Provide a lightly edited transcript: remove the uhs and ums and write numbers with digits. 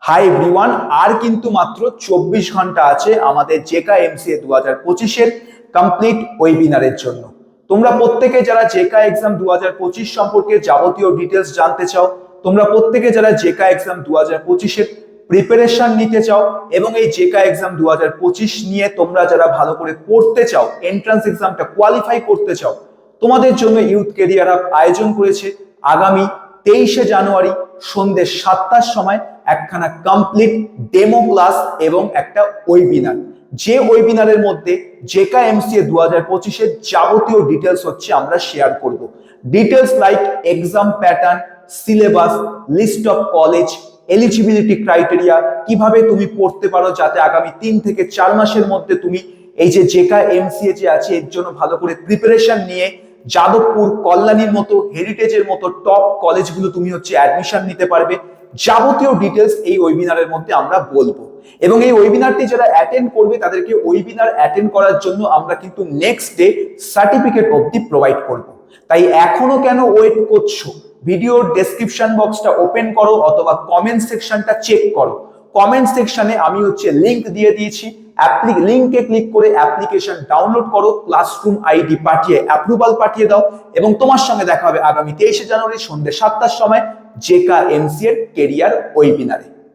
Hi everyone, আর কিন্তু মাত্র 24 ঘন্টা আছে আমাদের জেকা এমসিএ 2025-এর কমপ্লিট ওয়েবিনারের জন্য। তোমরা প্রত্যেকে যারা জেকা এক্সাম 2025 সম্পর্কে যাবতীয় ডিটেলস জানতে চাও, তোমরা প্রত্যেকে যারা জেকা এক্সাম 2025-এর প্রিপারেশন নিতে চাও এবং এই জেকা এক্সাম 2025 নিয়ে তোমরা যারা ভালো করে পড়তে চাও, এন্ট্রান্স এক্সামটা কোয়ালিফাই করতে চাও, তোমাদের জন্য ইউথ কেরিয়ার হাব আয়োজন করেছে আগামী 23শে জানুয়ারি সন্ধ্যে 7টার সময় একখানা কমপ্লিট ডেমো ক্লাস এবং একটা ওয়েবিনার। যে ওয়েবিনারের মধ্যে জেকা এমসিএ 2025-এর যাবতীয় ডিটেলস হচ্ছে আমরা শেয়ার করব। Details like exam pattern, syllabus, list of college, eligibility criteria, কিভাবে তুমি পড়তে পারো যাতে আগামী 3 থেকে 4 মাসের মধ্যে তুমি এই যে জেকা এমসিএ যে আছে এর জন্য ভালো করে প্রিপারেশন নিয়ে যাদবপুর, কল্যাণীর মতো, হেরিটেজের মতো টপ কলেজগুলো তুমি হচ্ছে অ্যাডমিশন নিতে পারবে। যাবতীয় ডিটেলস এই ওয়েবিনারের মধ্যে আমরা বলবো এবং এই ওয়েবিনারটি যারা অ্যাটেন্ড করবে তাদেরকে ওয়েবিনার অ্যাটেন্ড করার জন্য আমরা কিন্তু নেক্সট ডে সার্টিফিকেট অবধি প্রোভাইড করব। তাই এখনো কেন ওয়েট করছো? ভিডিওর ডেসক্রিপশন বক্সটা ওপেন করো অথবা কমেন্ট সেকশনটা চেক করো। কমেন্ট সেকশনে আমি হচ্ছে লিংক দিয়ে দিয়েছি, লিংকে ক্লিক করে অ্যাপ্লিকেশন ডাউনলোড করো, ক্লাসরুম আইডি পাঠিয়ে অ্যাপ্রুভাল পাঠিয়ে দাও এবং তোমার সঙ্গে দেখা হবে আগামী 23শে জানুয়ারি সন্ধ্যে 7টার সময় জেকা এমসিএর কেরিয়ার ওয়েবিনারে।